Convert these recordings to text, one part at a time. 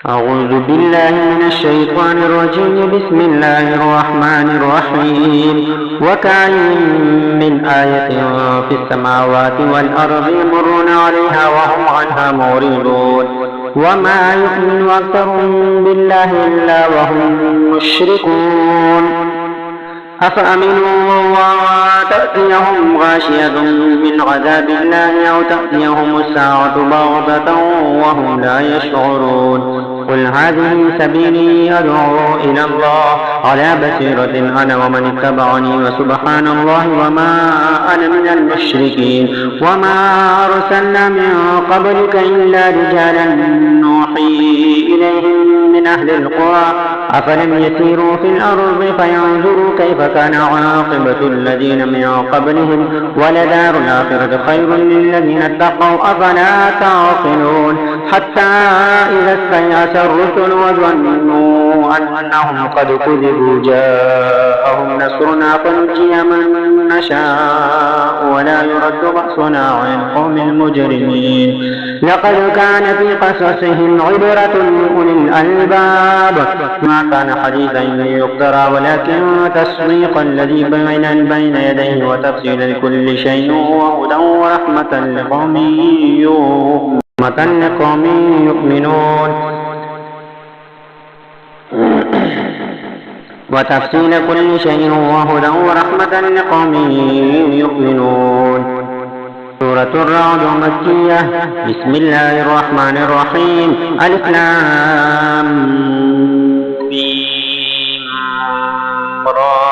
أعوذ بالله من الشيطان الرجيم. بسم الله الرحمن الرحيم. وكأين من آية في السماوات والأرض يمرون عليها وهم عنها معرضون وما يؤمن أكثرهم بالله إلا وهم مشركون. أفأمنوا أن تأتيهم غاشية من عذاب الله أو تأتيهم الساعة بغتة وهم لا يشعرون. قل هذه سبيلي أدعو إلى الله على بصيرة أنا ومن اتبعني وسبحان الله وما أنا من المشركين. وما أرسلنا من قبلك إلا رجالا نوحي إليهم من أهل القرى أفلم يسيروا في الأرض فينظروا كيف كان عاقبة الذين من قبلهم ولدار الآخرة خير للذين اتقوا أفلا تعقلون. حتى إذا استيأس الرسل وظنوا أنهم قد كذبوا جاءهم نصرنا فنجي من نشاء ولا يرد بأسنا عن القوم المجرمين. لقد كان في قصصهم عبرة لأولي الألباب ما كان حديثا يفترى ولكن تصديق الذي بين يديه وتفصيل كل شيء وهدى ورحمة لقوم يؤمنون. وتفصيل كل شيء وهدى ورحمة لقوم يؤمنون. سورة الرعد مكية. بسم الله الرحمن الرحيم. ألف لام ميم را.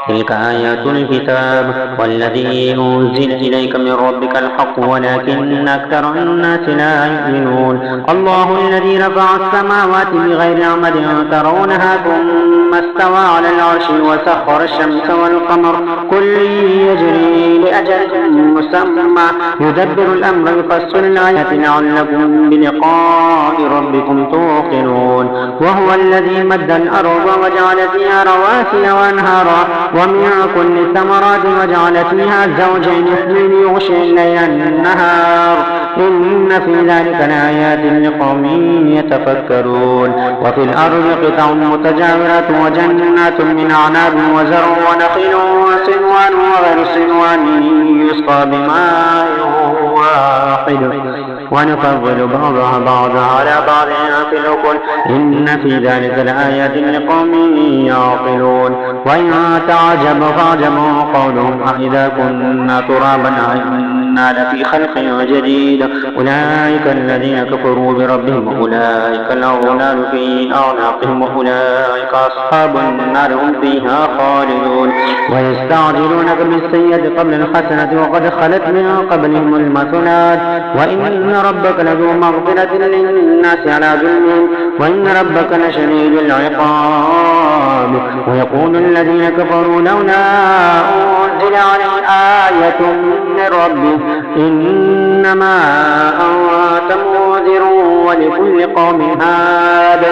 تلك آيات الكتاب والذي أنزل إليك من ربك الحق ولكن أكثر الناس لا يؤمنون. الله الذي رفع السماوات بغير عمد ترونها ثم استوى على العرش وسخر الشمس والقمر كل يجري لأجل مسمى يدبر الأمر يفصل الآيات لعلكم بلقاء ربكم توقنون. وهو الذي مد الأرض وجعل فيها رواسي وأنهارا ومن كل الثمرات وجعل فيها زوجين اثنين يغشي الليل النهار إن في ذلك لآيات لقوم يتفكرون. وفي الأرض قطع متجاورات وجنات من أعناب وزرع ونخيل وصنوان وغير صنوان يسقى بماء واحد ونفضل بعضها بعضا على بعض في الأكل إن في ذلك لآيات لقوم يعقلون. وإن تعجب فاعجب قولهم أإذا كنا ترابا أإنا لفي خلق جديد أولئك الذين كفروا بربهم أولئك الأغلال في أعناقهم وأولئك أصحاب النار هم فيها خالدون. ويستعجلونك بالسيئة قبل الحسنة وقد خلت من قبلهم المثلات وإن ربك لذو مغفرة للناس على ظلمهم وإن ربك لشديد العقاب. ويقول الذين كفروا لولا أنزل عليه آية من ربه إنما أنت منذر ولكل قوم هاد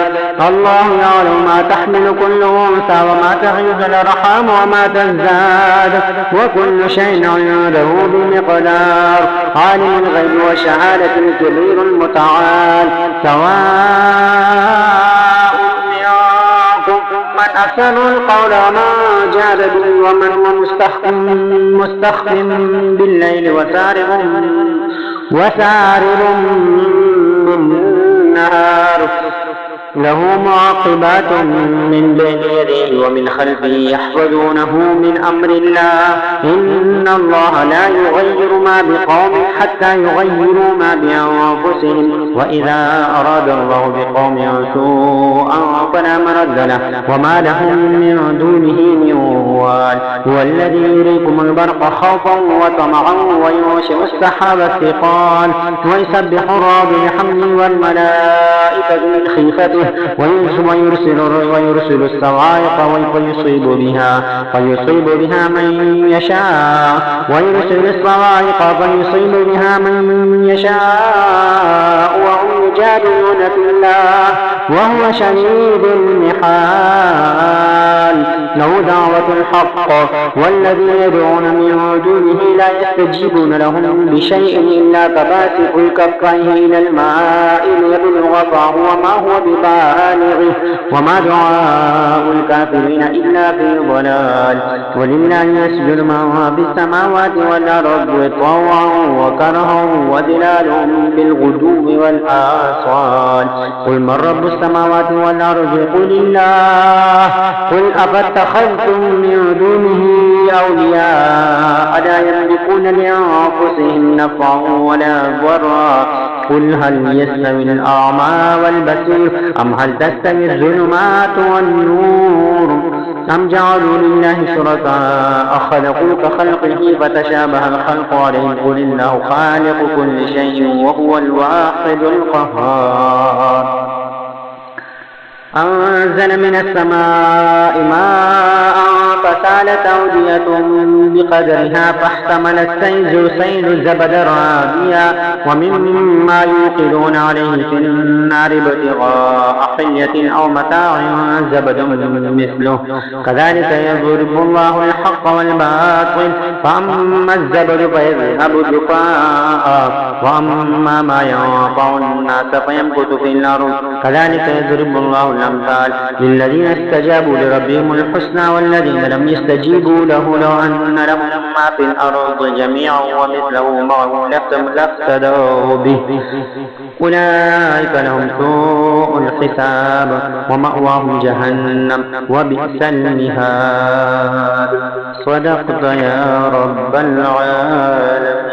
الله يعلم ما تحمل كل أنثى وما تغيظ الأرحام وما تزداد وكل شيء عنده بمقدار. عالم الغيب والشهادة الكبير المتعال. سواء منكم من أحسن القول ومن جاد به ومن هو مستخف بالليل وسارب بالنهار له معقبات من بين يديه ومن خلفه يحفظونه من أمر الله إن الله لا يغير ما بقوم حتى يغيروا ما بأنفسهم وإذا أراد الله بقوم سوءا فلا مرد له وما لهم من دونه من وال. هو الذي يريكم البرق خوفا وطمعا وينشئ السحاب الثقال ويسبح الرعد بحمده والملائكة من خيفته ويرسل الصواعق فيصيب بها من يشاء ويرسل الصواعق فيصيب بها من يشاء وهم يجادلون في الله وهو شديد المحال. له دعوة الحق والذين يدعون من دونه لا يستجيبون لهم بشيء إلا كباسط كفيه إلى الماء ليبلغ فاه وما هو ببالغه وما دعاء الكافرين إلا في ضلال ولله يسجد من في السماوات والأرض طوعا وكرها وظلالهم بالغدو والآصال قل من رب السماوات والأرض قل الله قل أفاتخذتم من دونه أولياء لا يملكون لأنفسهم نفعا ولا ضرا قل هل يستوي الأعمى والبصير أم هل تستوي الظلمات والنور أم جعلوا لله شركاء خلقوا كخلقه فتشابه الخلق عليهم قل الله خالق كل شيء وهو الواحد القهار أنزل من السماء ماء فسالت أودية بقدرها فاحتمل السيل زبد رابيا ومما يوقدون عليه في النار ابتغاء حلية أو متاع زبد مثله كذلك يضرب الله الحق والباطل فأما الزبد فيذهب جفاء وأما ما ينفع الناس فيمكث في الأرض كذلك يضرب الله الأمثال للذين استجابوا لربهم الحسنى والذين لم يستجيبوا له لو أن لهم ما في الأرض جميعا ومثله معه لافتدوا به أولئك لهم سوء الحساب ومأواهم جهنم وبئس المهاد صدقت يا رب العالمين.